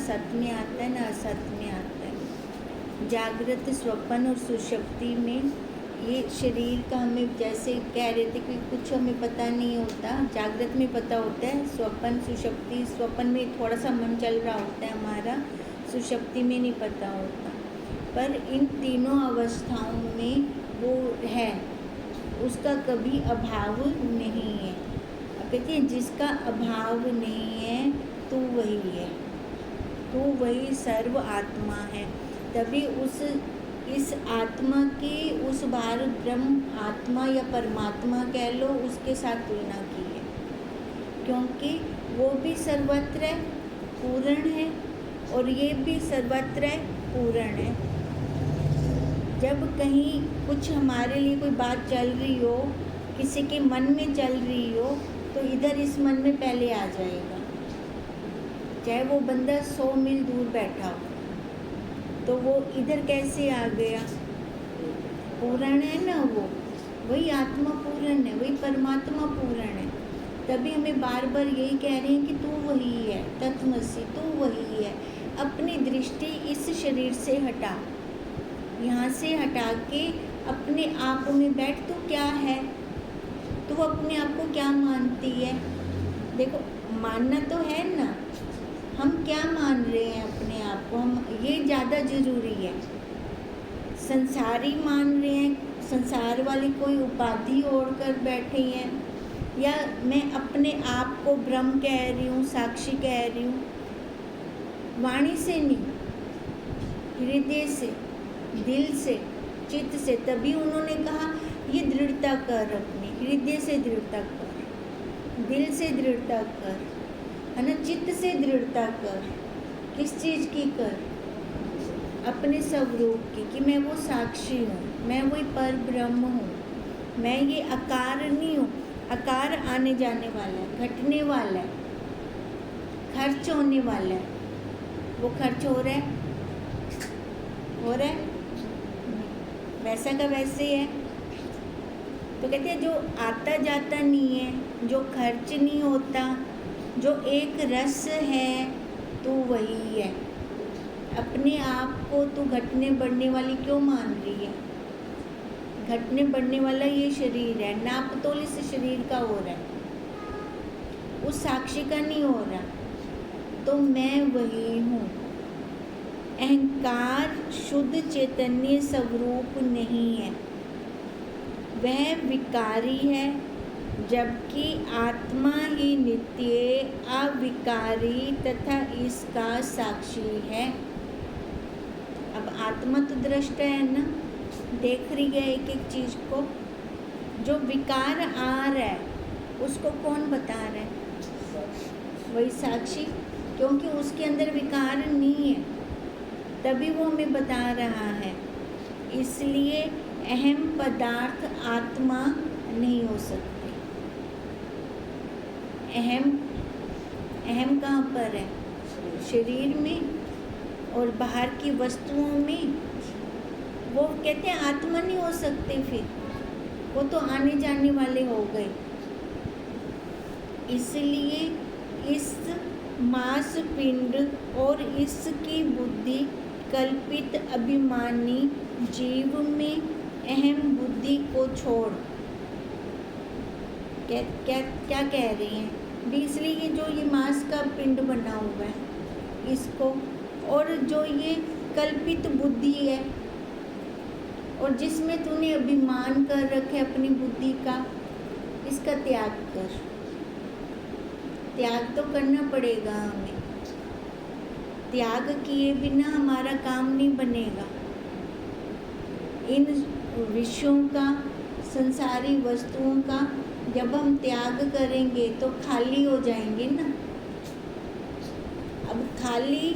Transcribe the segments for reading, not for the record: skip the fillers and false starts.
सत में आता है ना असत में आता है। जागृत, स्वप्न और सुषुप्ति में ये शरीर का हमें जैसे कह रहे थे कि कुछ हमें पता नहीं होता, जागृत में पता होता है, स्वप्न सुषुप्ति, स्वप्न में थोड़ा सा मन चल रहा होता है हमारा, सुषुप्ति में नहीं पता होता। पर इन तीनों अवस्थाओं में वो है, उसका कभी अभाव नहीं है। अब कहते हैं जिसका अभाव नहीं है तो वही है, तो वही सर्व आत्मा है। तभी इस आत्मा की उस बार ब्रह्म आत्मा या परमात्मा कह लो उसके साथ तुलना की है, क्योंकि वो भी सर्वत्र पूर्ण है और ये भी सर्वत्र पूर्ण है। जब कहीं कुछ हमारे लिए कोई बात चल रही हो, किसी के मन में चल रही हो, तो इधर इस मन में पहले आ जाएगा, चाहे वो बंदा 100 मील दूर बैठा हो, तो वो इधर कैसे आ गया? पूर्ण है ना वो, वही आत्मा पूर्ण है, वही परमात्मा पूर्ण है। तभी हमें बार बार यही कह रहे हैं कि तू वही है, तत्वमसि, तू वही है। अपनी दृष्टि इस शरीर से हटा, यहाँ से हटा के अपने आप में बैठ। तू क्या है? तू अपने आप को क्या मानती है? देखो, मानना तो है ना, हम क्या मान रहे हैं अपने आप को, हम ये ज़्यादा ज़रूरी है। संसारी मान रहे हैं, संसार वाली कोई उपाधि ओढ़ कर बैठे हैं, या मैं अपने आप को ब्रह्म कह रही हूँ, साक्षी कह रही हूँ, वाणी से नहीं, हृदय से, दिल से, चित्त से। तभी उन्होंने कहा ये दृढ़ता कर, अपनी हृदय से दृढ़ता कर, दिल से दृढ़ता कर, है ना, चित्त से दृढ़ता कर। किस चीज़ की कर? अपने स्वरूप की, कि मैं वो साक्षी हूँ, मैं वही पर ब्रह्म हूँ, मैं ये आकार नहीं हूँ। आकार आने जाने वाला है, घटने वाला है, खर्च होने वाला है। वो खर्च हो रहा है, हो रहा है, वैसा का वैसे है। तो कहते हैं जो आता जाता नहीं है, जो खर्च नहीं होता, जो एक रस है, तो वही है। अपने आप को तो घटने बढ़ने वाली क्यों मान रही है? घटने बढ़ने वाला ये शरीर है, नापतोल इस शरीर का हो रहा है, उस साक्षी का नहीं हो रहा। तो मैं वही हूँ। अहंकार शुद्ध चैतन्य स्वरूप नहीं है, वह विकारी है, जबकि आत्मा ही नित्य, अविकारी तथा इसका साक्षी है। अब आत्मा तो दृष्टा है ना, देख रही है एक एक चीज़ को। जो विकार आ रहा है उसको कौन बता रहा है? वही साक्षी, क्योंकि उसके अंदर विकार नहीं है, तभी वो हमें बता रहा है। इसलिए अहम पदार्थ आत्मा नहीं हो सकते। अहम कहाँ पर है? शरीर में और बाहर की वस्तुओं में। वो कहते हैं आत्मा नहीं हो सकते, फिर वो तो आने जाने वाले हो गए। इसलिए इस मांस पिंड और इसकी बुद्धि कल्पित अभिमानी जीव में अहम बुद्धि को छोड़, क्या कह रही हैं भी? इसलिए ये जो ये मांस का पिंड बना हुआ है इसको, और जो ये कल्पित बुद्धि है और जिसमें तूने अभिमान कर रखे अपनी बुद्धि का, इसका त्याग कर। त्याग तो करना पड़ेगा हमें, त्याग किए बिना हमारा काम नहीं बनेगा। इन विषयों का, संसारी वस्तुओं का जब हम त्याग करेंगे तो खाली हो जाएंगे ना। अब खाली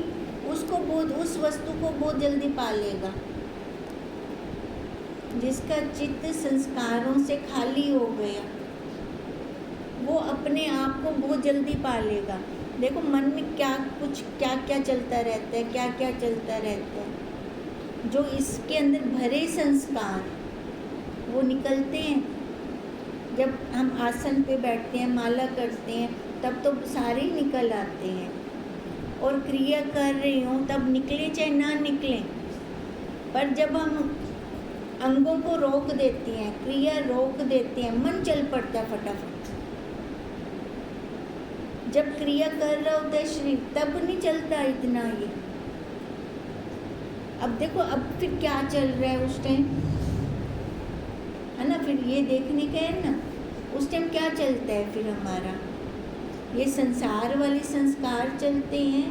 उसको बहुत, उस वस्तु को बहुत जल्दी पालेगा जिसका चित्त संस्कारों से खाली हो गया, वो अपने आप को बहुत जल्दी पालेगा। देखो मन में क्या क्या चलता रहता है, क्या क्या चलता रहता है। जो इसके अंदर भरे संस्कार वो निकलते हैं। जब हम आसन पे बैठते हैं, माला करते हैं, तब तो सारे निकल आते हैं। और क्रिया कर रही हूँ तब निकले चाहे ना निकले, पर जब हम अंगों को रोक देती हैं, क्रिया रोक देती हैं, मन चल पड़ता है फटाफट। जब क्रिया कर रहा होता है शरीर तब नहीं चलता इतना ये। अब देखो अब फिर क्या चल रहा है उस टाइम, है ना, फिर ये देखने का है ना उस टाइम क्या चलता है फिर हमारा, ये संसार वाले संस्कार चलते हैं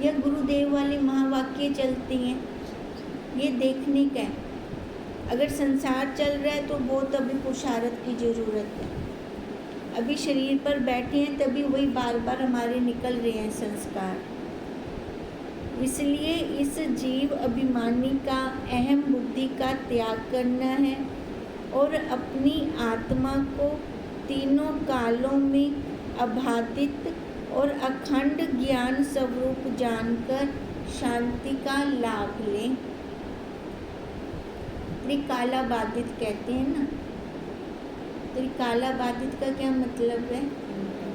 या गुरुदेव वाले महावाक्य चलते हैं, ये देखने का है। अगर संसार चल रहा है तो बहुत अभी पुरुषार्थ की ज़रूरत है। अभी शरीर पर बैठे हैं तभी वही बार बार हमारे निकल रहे हैं संस्कार। इसलिए इस जीव अभिमानी का अहम बुद्धि का त्याग करना है और अपनी आत्मा को तीनों कालों में अबाधित और अखंड ज्ञान स्वरूप जानकर शांति का लाभ लें। त्रिकालाबाधित कहते हैं ना, त्रिकालाबाधित का क्या मतलब है?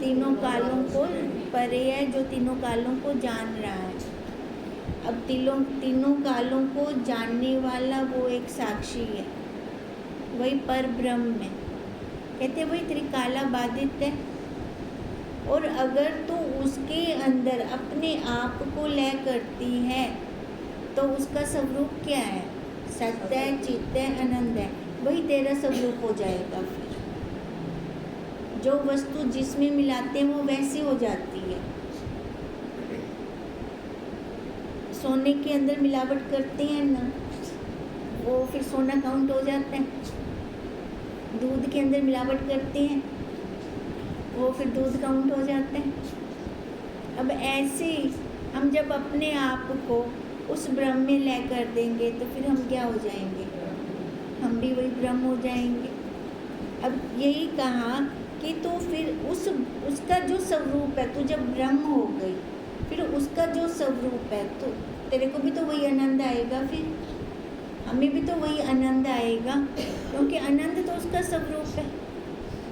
तीनों कालों को परे है, जो तीनों कालों को जान रहा है। अब तीनों कालों को जानने वाला वो एक साक्षी है, वही पर ब्रह्म है, कहते वही त्रिकालाबाधित है। और अगर तू उसके अंदर अपने आप को लय करती है तो उसका स्वरूप क्या है? सत्य है, चित्त है, आनंद है, वही तेरा स्वरूप हो जाएगा। फिर जो वस्तु जिसमें मिलाते हैं वो वैसी हो जाती है। सोने के अंदर मिलावट करते हैं ना, वो फिर सोना काउंट हो जाता है। दूध के अंदर मिलावट करते हैं, वो फिर दूध काउंट हो जाता है। अब ऐसे हम जब अपने आप को उस ब्रह्म में लय कर देंगे तो फिर हम क्या हो जाएंगे? हम भी वही ब्रह्म हो जाएंगे। अब यही कहा कि तो फिर उसका जो स्वरूप है, तू जब ब्रह्म हो गई फिर उसका जो स्वरूप है तो तेरे को भी तो वही आनंद आएगा, फिर हमें भी तो वही आनंद आएगा, क्योंकि आनंद तो उसका स्वरूप है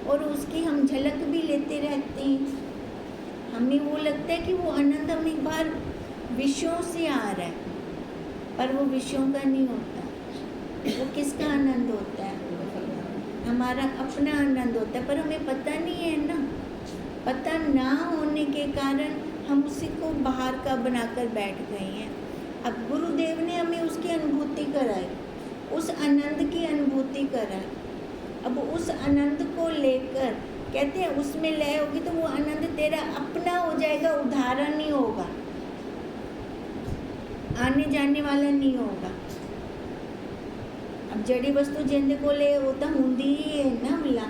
और उसकी हम झलक भी लेते रहते हैं। हमें वो लगता है कि वो आनंद हम एक बार विषयों से आ रहा है, पर वो विषयों का नहीं होता। वो किसका आनंद होता है? हमारा अपना आनंद होता है, पर हमें पता नहीं है ना। पता ना होने के कारण हम उसी को बाहर का बनाकर बैठ गए हैं। अब गुरुदेव ने हमें उसकी अनुभूति कराई, उस आनंद की अनुभूति कराई। अब उस आनंद को लेकर कहते हैं उसमें लय होगी तो वो आनंद तेरा अपना हो जाएगा, उदाहरण नहीं होगा, आने जाने वाला नहीं होगा। अब जड़ी वस्तु जिंदे को ले होता हुंदी ही है ना मिला।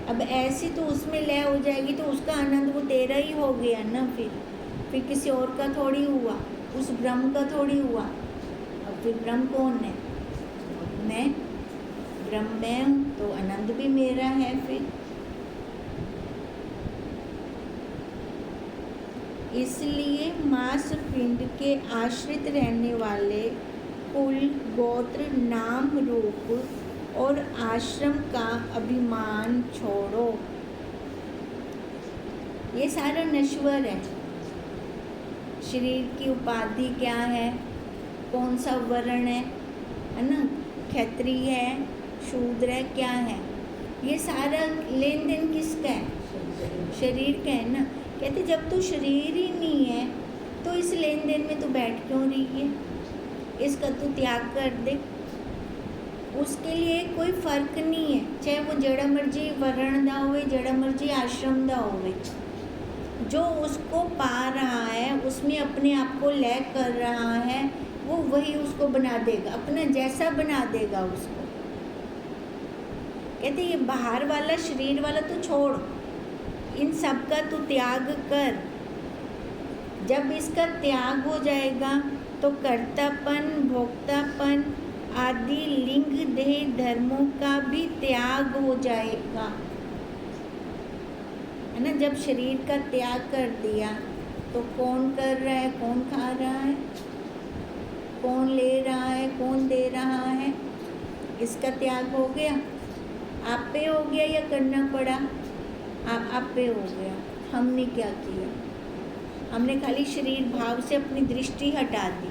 अब ऐसी तो उसमें लय हो जाएगी तो उसका आनंद वो तेरा ही हो गया ना। फिर किसी और का थोड़ी हुआ, उस ब्रह्म का थोड़ी हुआ। अब फिर ब्रह्म कौन है? मैं ब्रह्म में हूँ तो आनंद भी मेरा है। फिर इसलिए मांस पिंड के आश्रित रहने वाले कुल, गोत्र, नाम, रूप और आश्रम का अभिमान छोड़ो। ये सारा नश्वर है। शरीर की उपाधि क्या है, कौन सा वर्ण है ना, क्षत्रिय है, शूद्र है, क्या है, ये सारा लेन देन किसका है? शरीर का है ना। कहते जब तू शरीर ही नहीं है तो इस लेन देन में तू बैठ क्यों रही है? इसका तू त्याग कर दे। उसके लिए कोई फ़र्क नहीं है, चाहे वो जड़ा मर्जी वर्ण दा होवे, जड़ा मर्जी आश्रम दा होवे। जो उसको पा रहा है, उसमें अपने आप को लय कर रहा है, वो वही उसको बना देगा, अपना जैसा बना देगा उसको। कहते ये बाहर वाला शरीर वाला तो छोड़, इन सब का तू त्याग कर। जब इसका त्याग हो जाएगा तो कर्तापन, भोक्तापन आदि लिंग देह धर्मों का भी त्याग हो जाएगा, है ना। जब शरीर का त्याग कर दिया तो कौन कर रहा है, कौन खा रहा है, कौन ले रहा है, कौन दे रहा है, इसका त्याग हो गया। आप पे हो गया या करना पड़ा? आप पे हो गया। हमने क्या किया? हमने खाली शरीर भाव से अपनी दृष्टि हटा दी,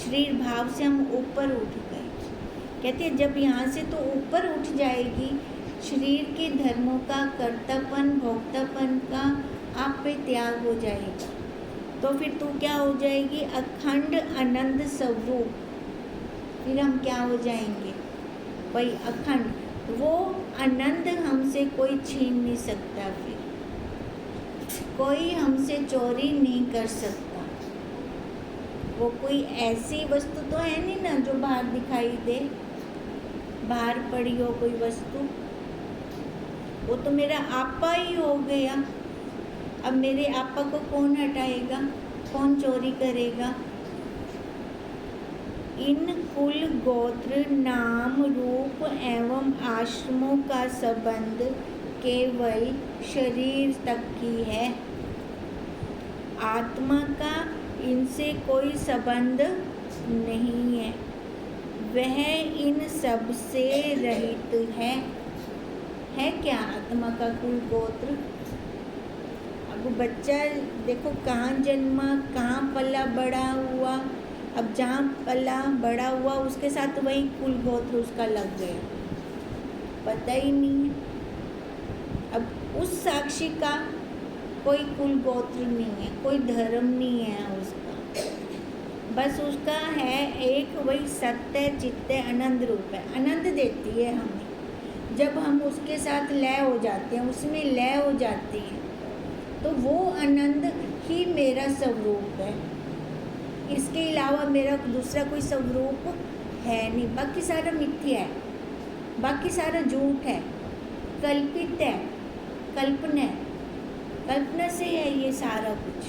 शरीर भाव से हम ऊपर उठ गए। कहते हैं जब यहाँ से तो ऊपर उठ जाएगी, शरीर के धर्मों का, कर्तापन भोक्तापन का आप पे त्याग हो जाएगा, तो फिर तू क्या हो जाएगी? अखंड आनंद स्वरूप। फिर हम क्या हो जाएंगे? वही अखंड, वो आनंद हमसे कोई छीन नहीं सकता, फिर कोई हमसे चोरी नहीं कर सकता। वो कोई ऐसी वस्तु तो है नहीं ना जो बाहर दिखाई दे, बाहर पड़ी हो कोई वस्तु, वो तो मेरा आपा ही हो गया। अब मेरे आपा को कौन हटाएगा, कौन चोरी करेगा? इन कुल गोत्र नाम रूप एवं आश्रमों का संबंध केवल शरीर तक की है, आत्मा का इनसे कोई संबंध नहीं है, वह इन सब से रहित है। क्या आत्मा का कुल गोत्र? अब बच्चा देखो कहाँ जन्मा, कहाँ पला बड़ा हुआ, अब जहाँ पला बड़ा हुआ उसके साथ वही कुल गोत्र उसका लग गया, पता ही नहीं है। अब उस साक्षी का कोई कुल गोत्र नहीं है, कोई धर्म नहीं है उसका, बस उसका है एक वही सत्य चित्त आनंद रूप है, आनंद देती है हमें। जब हम उसके साथ लय हो जाते हैं, उसमें लय हो जाते हैं, तो वो आनंद ही मेरा स्वरूप है। इसके अलावा मेरा दूसरा कोई स्वरूप है नहीं, बाकी सारा मिथ्या है, बाकी सारा झूठ है, कल्पित है, कल्पना है, कल्पना से है ये सारा कुछ।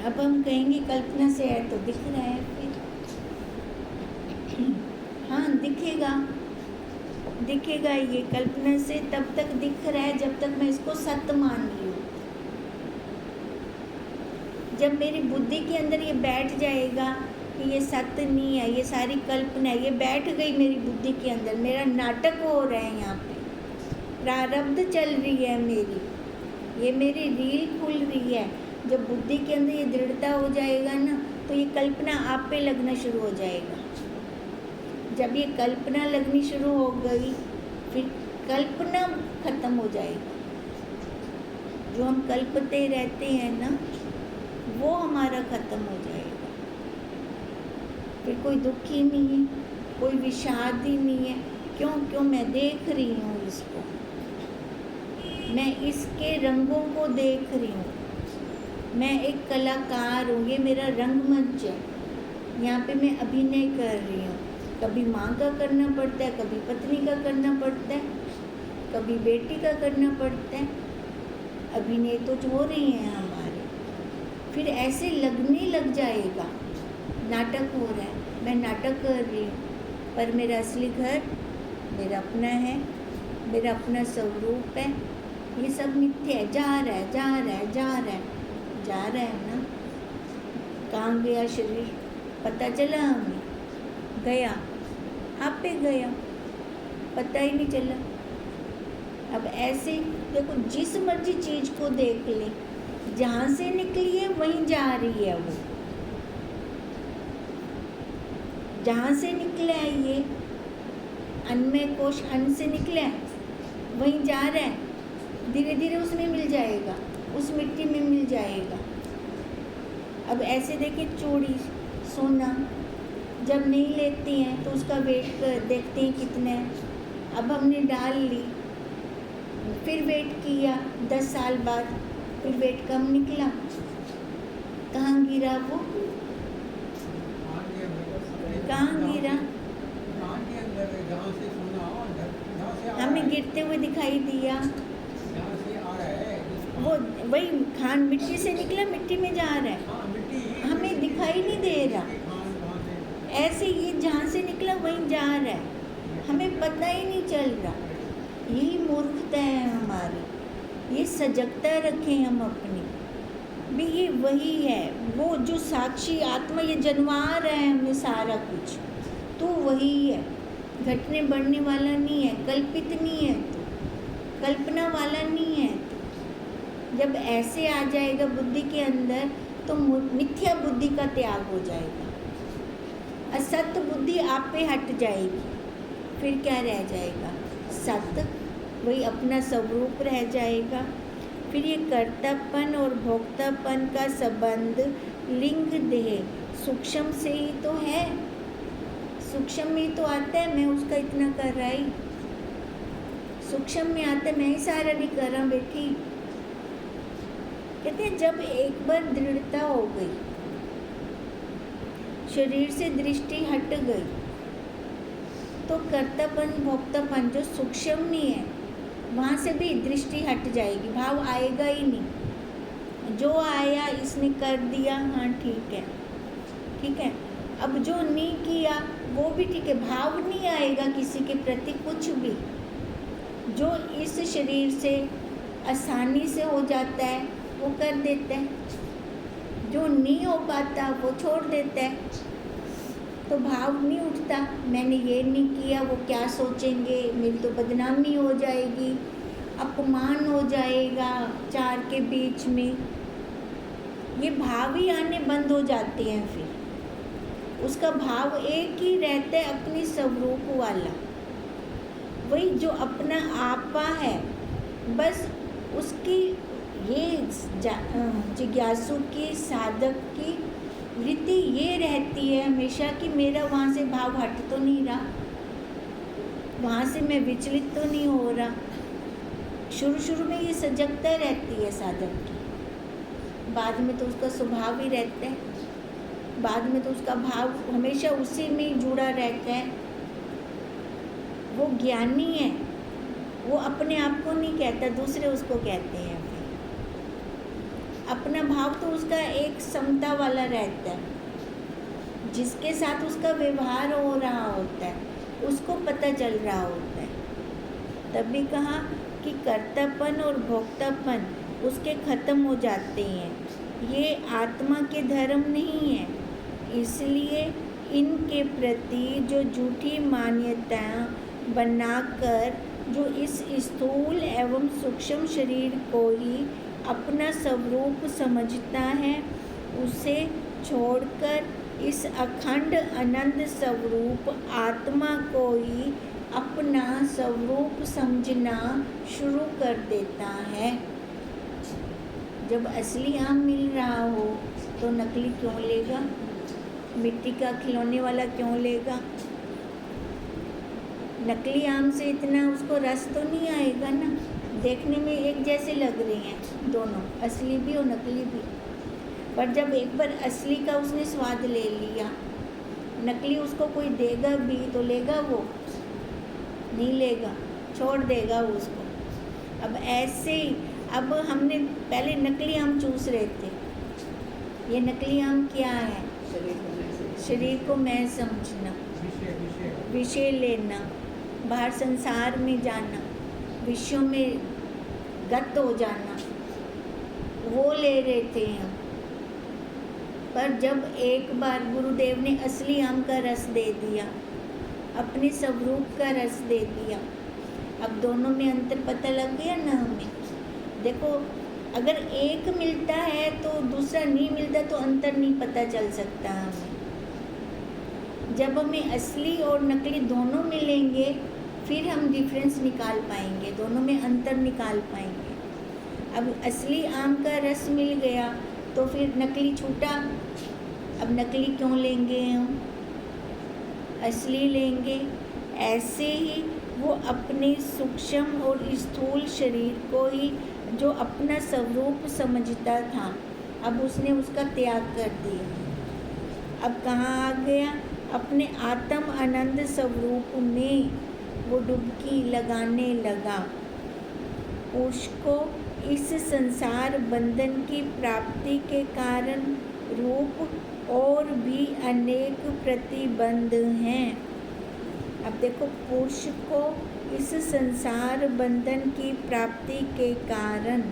अब हम कहेंगे कल्पना से है तो दिख रहा है, फिर हाँ दिखेगा ये कल्पना से तब तक दिख रहा है जब तक मैं इसको सत्य मान रही हूँ। जब मेरी बुद्धि के अंदर ये बैठ जाएगा कि ये सत्य नहीं है, ये सारी कल्पना है, ये बैठ गई मेरी बुद्धि के अंदर, मेरा नाटक हो रहा है, यहाँ पे प्रारब्ध चल रही है मेरी, ये मेरी रील खुल रही है। जब बुद्धि के अंदर ये दृढ़ता हो जाएगा ना, तो ये कल्पना आप पे लगना शुरू हो जाएगा। जब ये कल्पना लगनी शुरू हो गई, फिर कल्पना खत्म हो जाएगी। जो हम कल्पते रहते हैं ना, वो हमारा खत्म हो जाएगा। फिर कोई दुख ही नहीं है, कोई विषाद ही नहीं है। क्यों मैं देख रही हूँ इसको, मैं इसके रंगों को देख रही हूँ, मैं एक कलाकार हूँ, ये मेरा रंगमंच है, यहाँ पे मैं अभिनय कर रही हूँ। कभी माँ का करना पड़ता है, कभी पत्नी का करना पड़ता है, कभी बेटी का करना पड़ता है, अभिनय तो हो रही हैं हमारे। फिर ऐसे लगने लग जाएगा नाटक हो रहा है, मैं नाटक कर रही हूँ, पर मेरा असली घर मेरा अपना है, मेरा अपना स्वरूप है। ये सब मिथ्या है, जा रहा है ना। कहाँ गया शरीर? पता चला हमें? गया, आप पे गया, पता ही नहीं चला। अब ऐसे देखो, जिस मर्जी चीज़ को देख ले, जहाँ से निकली है वहीं जा रही है वो, जहाँ से निकला है ये अन्नमय कोश, अन्न से निकला है, वहीं जा रहा है, धीरे धीरे उसमें मिल जाएगा, उस मिट्टी में मिल जाएगा। अब ऐसे देखिए, चूड़ी सोना जब नहीं लेती हैं तो उसका वेट कर देखते हैं कितना है। अब हमने डाल ली, फिर वेट किया 10 साल बाद, फिर वेट कम निकला, कहाँ गिरा वो? कहाँ गिरा? हमें गिरते हुए दिखाई दिया, वो वही खान मिट्टी से निकला, मिट्टी में जा रहा है, हमें दिखाई नहीं दे रहा। ऐसे ये जहाँ से निकला वहीं जा रहा है, हमें पता ही नहीं चल रहा। यही मूर्खता है हमारी, ये सजगता रखें हम अपनी भी, ये वही है, वो जो साक्षी आत्मा ये जनवा रहा है हमें सारा कुछ, तो वही है, घटने बढ़ने वाला नहीं है, कल्पित नहीं है, तो कल्पना वाला नहीं है। जब ऐसे आ जाएगा बुद्धि के अंदर तो मिथ्या बुद्धि का त्याग हो जाएगा, असत्य बुद्धि आप पे हट जाएगी। फिर क्या रह जाएगा? सत्य, वही अपना स्वरूप रह जाएगा। फिर ये कर्तापन और भोक्तापन का संबंध लिंग देह सूक्ष्म से ही तो है, सूक्ष्म में तो आता है मैं उसका इतना कर रहा ही, सूक्ष्म में आता है मैं ही सारा नहीं कर रहा बेटी। कहते हैं जब एक बार दृढ़ता हो गई, शरीर से दृष्टि हट गई, तो कर्तापन भोक्तापन जो सूक्ष्म में है वहाँ से भी दृष्टि हट जाएगी, भाव आएगा ही नहीं। जो आया इसने कर दिया, हाँ ठीक है ठीक है। अब जो नहीं किया वो भी ठीक है, भाव नहीं आएगा किसी के प्रति कुछ भी। जो इस शरीर से आसानी से हो जाता है वो कर देता है, जो नहीं हो पाता वो छोड़ देता है। तो भाव नहीं उठता, मैंने ये नहीं किया, वो क्या सोचेंगे, मेरी तो बदनामी हो जाएगी, अपमान हो जाएगा चार के बीच में। ये भाव ही आने बंद हो जाते हैं। फिर उसका भाव एक ही रहता है, अपनी स्वरूप वाला, वही जो अपना आपा है। बस उसकी ये जिज्ञासु की साधक की वृत्ति ये रहती है हमेशा कि मेरा वहाँ से भाव हट तो नहीं रहा, वहाँ से मैं विचलित तो नहीं हो रहा। शुरू में ये सजगता रहती है साधक की, बाद में तो उसका स्वभाव ही रहता है, बाद में तो उसका भाव हमेशा उसी में ही जुड़ा रहता है। वो ज्ञानी है, वो अपने आप को नहीं कहता, दूसरे उसको कहते हैं। अपना भाव तो उसका एक समता वाला रहता है, जिसके साथ उसका व्यवहार हो रहा होता है उसको पता चल रहा होता है। तभी कहा कि कर्तापन और भोक्तापन उसके खत्म हो जाते हैं, ये आत्मा के धर्म नहीं है। इसलिए इनके प्रति जो झूठी मान्यता बनाकर जो इस स्थूल एवं सूक्ष्म शरीर को ही अपना स्वरूप समझता है, उसे छोड़कर इस अखंड अनंत स्वरूप आत्मा को ही अपना स्वरूप समझना शुरू कर देता है। जब असली आम मिल रहा हो तो नकली क्यों लेगा? मिट्टी का खिलौने वाला क्यों लेगा? नकली आम से इतना उसको रस तो नहीं आएगा ना। देखने में एक जैसे लग रहे हैं दोनों, असली भी और नकली भी, पर जब एक बार असली का उसने स्वाद ले लिया, नकली उसको कोई देगा भी तो लेगा? वो नहीं लेगा, छोड़ देगा वो उसको। अब ऐसे ही अब हमने पहले नकली आम चूस रहे थे, ये नकली आम क्या है? शरीर को मैं समझना, विषय लेना, बाहर संसार में जाना, विषयों में गत हो जाना, वो ले रहे थे हम। पर जब एक बार गुरुदेव ने असली आम का रस दे दिया, अपने स्वरूप का रस दे दिया, अब दोनों में अंतर पता लग गया ना हमें। देखो अगर एक मिलता है तो दूसरा नहीं मिलता तो अंतर नहीं पता चल सकता हमें। जब हमें असली और नकली दोनों मिलेंगे फिर हम डिफरेंस निकाल पाएंगे, दोनों में अंतर निकाल पाएंगे। अब असली आम का रस मिल गया तो फिर नकली छूटा, अब नकली क्यों लेंगे हम? असली लेंगे। ऐसे ही वो अपने सूक्ष्म और स्थूल शरीर को ही जो अपना स्वरूप समझता था, अब उसने उसका त्याग कर दिया। अब कहाँ आ गया? अपने आत्म आनंद स्वरूप में वो डुबकी लगाने लगा। उसको इस संसार बंधन की प्राप्ति के कारण रूप और भी अनेक प्रतिबंध हैं। अब देखो, पुरुष को इस संसार बंधन की प्राप्ति के कारण,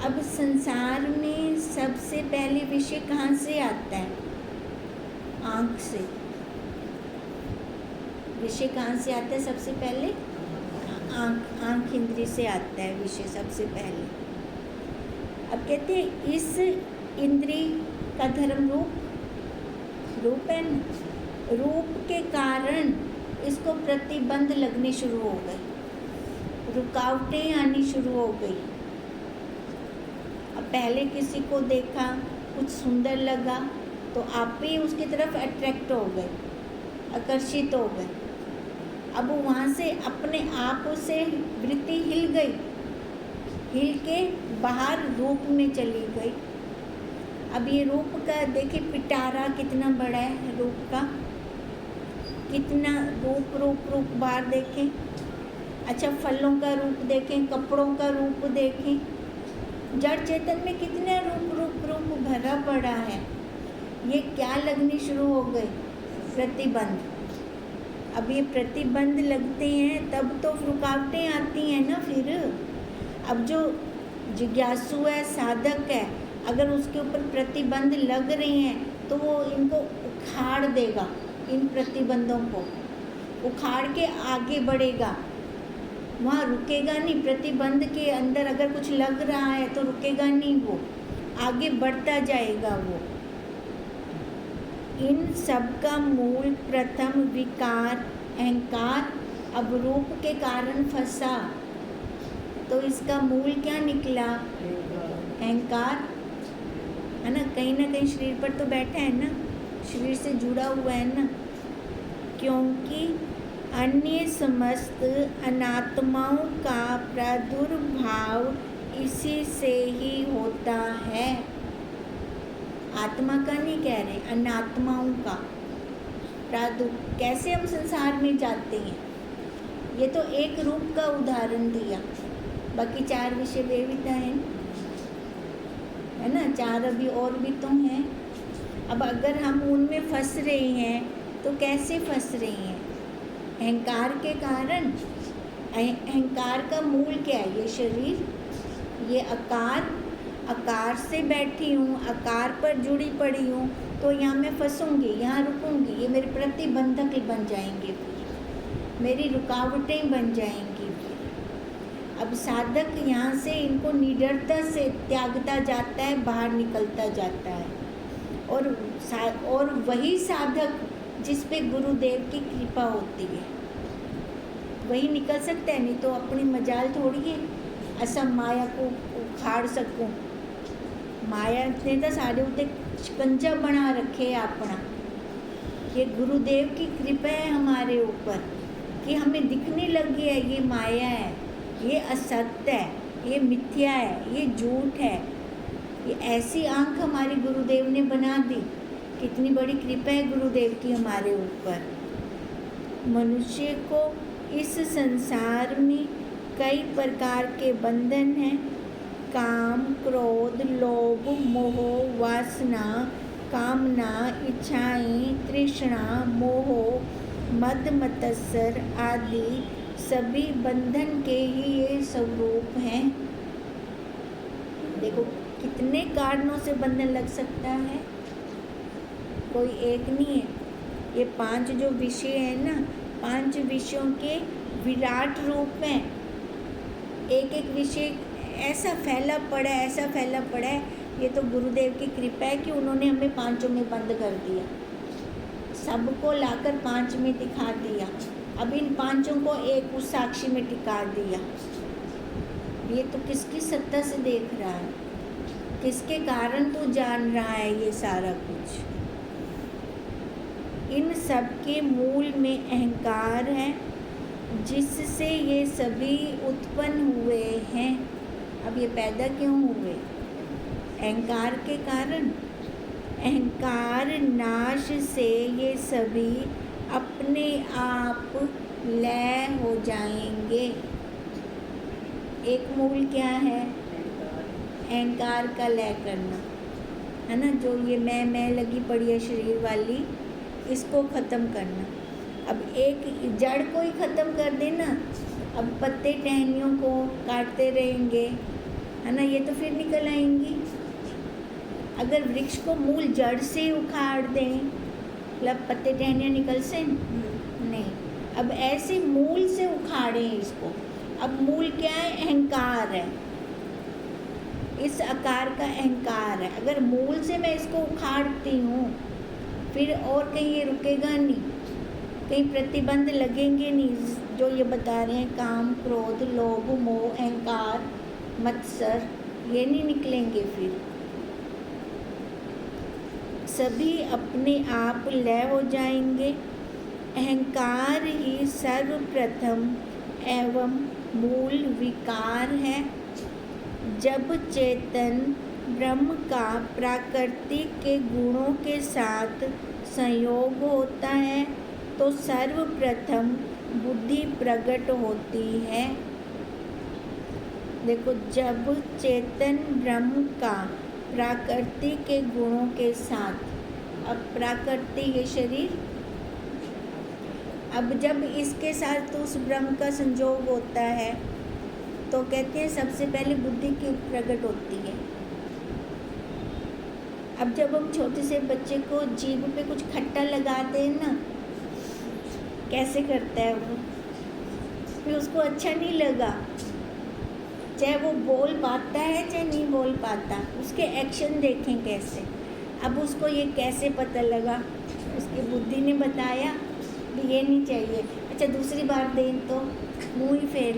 अब संसार में सबसे पहले विषय कहाँ से आता है? आँख से। विषय कहाँ से आता है सबसे पहले? आँख इंद्री से आता है विषय सबसे पहले। अब कहते हैं इस इंद्री का धर्म रूप है ना, रूप के कारण इसको प्रतिबंध लगने शुरू हो गए, रुकावटें आनी शुरू हो गई। अब पहले किसी को देखा, कुछ सुंदर लगा, तो आप भी उसकी तरफ अट्रैक्ट हो गए, आकर्षित हो गए। अब वहाँ से अपने आप से वृत्ति हिल गई, हिल के बाहर रूप में चली गई। अब ये रूप का देखिए पिटारा कितना बड़ा है, रूप का कितना रूप बाहर देखें। अच्छा, फलों का रूप देखें, कपड़ों का रूप देखें, जड़ चेतन में कितना रूप भरा पड़ा है। ये क्या लगनी शुरू हो गए? प्रतिबंध। अब ये प्रतिबंध लगते हैं तब तो रुकावटें आती हैं ना। फिर अब जो जिज्ञासु है, साधक है, अगर उसके ऊपर प्रतिबंध लग रहे हैं तो वो इनको उखाड़ देगा, इन प्रतिबंधों को उखाड़ के आगे बढ़ेगा, वहाँ रुकेगा नहीं। प्रतिबंध के अंदर अगर कुछ लग रहा है तो रुकेगा नहीं, वो आगे बढ़ता जाएगा। वो इन सब का मूल प्रथम विकार अहंकार। अब रूप के कारण फंसा तो इसका मूल क्या निकला? अहंकार है ना। कहीं शरीर पर तो बैठा है ना, शरीर से जुड़ा हुआ है ना, क्योंकि अन्य समस्त अनात्माओं का प्रादुर्भाव इसी से ही होता है। आत्मा का नहीं कह रहे, अनात्माओं का कैसे हम संसार में जाते हैं। ये तो एक रूप का उदाहरण दिया, बाकी 4 विषय वेविता है ना, 4 अभी और भी तो हैं। अब अगर हम उनमें फंस रहे हैं तो कैसे फंस रहे हैं? अहंकार के कारण। अहंकार का मूल क्या है? ये शरीर, ये आकार से बैठी हूँ, आकार पर जुड़ी पड़ी हूँ, तो यहाँ मैं फंसूंगी, यहाँ रुकूंगी, ये मेरे प्रतिबंधक बन जाएंगे, फिर मेरी रुकावटें बन जाएंगी। फिर अब साधक यहाँ से इनको निडरता से त्यागता जाता है, बाहर निकलता जाता है। और वही साधक जिस पे गुरुदेव की कृपा होती है वही निकल सकता है, नहीं तो अपनी मजाल थोड़ी है ऐसा माया को उखाड़ सकूं। माया ने तो सारे उत्ते शिकंजा बना रखे अपना। ये गुरुदेव की कृपा है हमारे ऊपर कि हमें दिखने लगी है ये माया है, ये असत्य है, ये मिथ्या है, ये झूठ है। ये ऐसी आंख हमारी गुरुदेव ने बना दी। कितनी बड़ी कृपा है गुरुदेव की हमारे ऊपर। मनुष्य को इस संसार में कई प्रकार के बंधन हैं। काम, क्रोध, लोभ, मोह, वासना, कामना, इच्छाएं, तृष्णा, मोह, मद मत्सर आदि सभी बंधन के ही ये स्वरूप हैं। देखो कितने कारणों से बंधन लग सकता है, कोई एक नहीं है। ये 5 जो विषय है ना, 5 विषयों के विराट रूप हैं। एक एक विषय ऐसा फैला पड़ा है। ये तो गुरुदेव की कृपा है कि उन्होंने हमें 5 में बंद कर दिया, सबको लाकर 5 में दिखा दिया। अब इन 5 को एक उस साक्षी में टिका दिया। ये तो किसकी सत्ता से देख रहा है, किसके कारण तो जान रहा है ये सारा कुछ। इन सब के मूल में अहंकार है, जिससे ये सभी उत्पन्न हुए हैं। अब ये पैदा क्यों हुए? अहंकार के कारण। अहंकार नाश से ये सभी अपने आप लय हो जाएंगे। एक मूल क्या है? अहंकार का लय करना है ना। जो ये मैं लगी पड़ी है शरीर वाली, इसको ख़त्म करना। अब एक जड़ को ही ख़त्म कर देना, अब पत्ते टहनियों को काटते रहेंगे है ना, ये तो फिर निकल आएंगी। अगर वृक्ष को मूल जड़ से उखाड़ दें, मतलब पत्ते टहनियाँ निकल से नहीं। अब ऐसे मूल से उखाड़ें इसको, अब मूल क्या है? अहंकार है। इस आकार का अहंकार है। अगर मूल से मैं इसको उखाड़ती हूँ फिर और कहीं ये रुकेगा नहीं, कहीं प्रतिबंध लगेंगे नहीं। जो ये बता रहे हैं काम, क्रोध, लोभ, मोह, अहंकार, मत्सर, ये नहीं निकलेंगे। फिर सभी अपने आप लय हो जाएंगे। अहंकार ही सर्वप्रथम एवं मूल विकार है। जब चेतन ब्रह्म का प्राकृतिक के गुणों के साथ संयोग होता है तो सर्वप्रथम बुद्धि प्रकट होती है। देखो, जब चेतन ब्रह्म का प्रकृति के गुणों के साथ, अब प्रकृति ये शरीर, अब जब इसके साथ उस ब्रह्म का संयोग होता है तो कहते हैं सबसे पहले बुद्धि की प्रकट होती है। अब जब हम छोटे से बच्चे को जीभ पे कुछ खट्टा लगाते हैं ना, कैसे करता है वो, फिर उसको अच्छा नहीं लगा, चाहे वो बोल पाता है चाहे नहीं बोल पाता, उसके एक्शन देखें कैसे। अब उसको ये कैसे पता लगा? उसकी बुद्धि ने बताया भी ये नहीं चाहिए। अच्छा, दूसरी बार दें तो मुँह ही फेर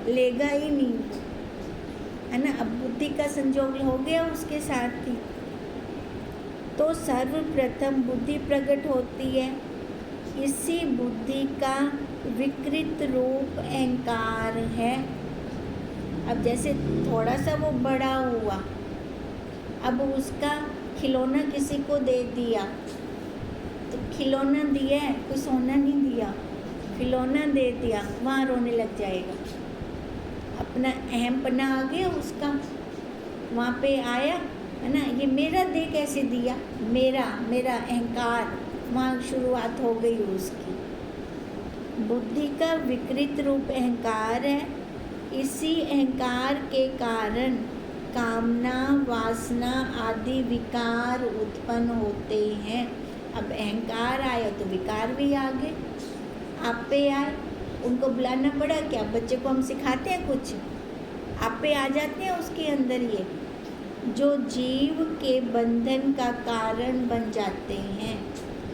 लेगा ही नहीं, है ना। अब बुद्धि का संयोग हो गया उसके साथ ही। तो सर्वप्रथम बुद्धि प्रकट होती है। इसी बुद्धि का विकृत रूप अहंकार है। अब जैसे थोड़ा सा वो बड़ा हुआ, अब उसका खिलौना किसी को दे दिया, तो खिलौना दिया है, कोई सोना नहीं दिया, खिलौना दे दिया, वहाँ रोने लग जाएगा। अपना अहमपना आ गया उसका, वहाँ पे आया, है ना। ये मेरा दे कैसे दिया, मेरा अहंकार, वहाँ शुरुआत हो गई उसकी। बुद्धि का विकृत रूप अहंकार है। इसी अहंकार के कारण कामना, वासना आदि विकार उत्पन्न होते हैं। अब अहंकार आया तो विकार भी आ गए, आप पे आए, उनको बुलाना पड़ा क्या? बच्चे को हम सिखाते हैं कुछ, आप पे आ जाते हैं उसके अंदर ये, जो जीव के बंधन का कारण बन जाते हैं।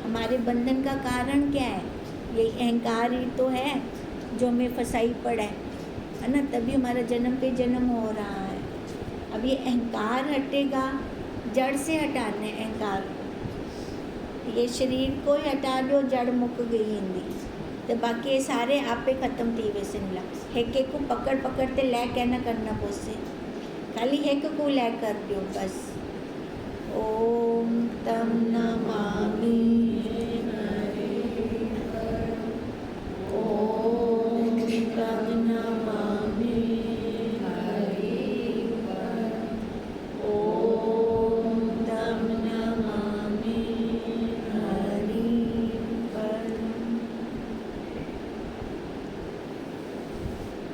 हमारे बंधन का कारण क्या है? ये अहंकार ही तो है जो हमें फंसाई पड़ा है ना, तभी हमारा जन्म पे जन्म हो रहा है। अब ये अहंकार हटेगा, जड़ से हटाना है अहंकार को। ये शरीर को ही हटा लो, जड़ मुक गई हिंदी, तो बाकी ये सारे आप पे खत्म थी। वैसे मिला हेके को पकड़ते लै कहना करना पोसे, खाली हेक को लै कर दो बस। ओम तम नमामि।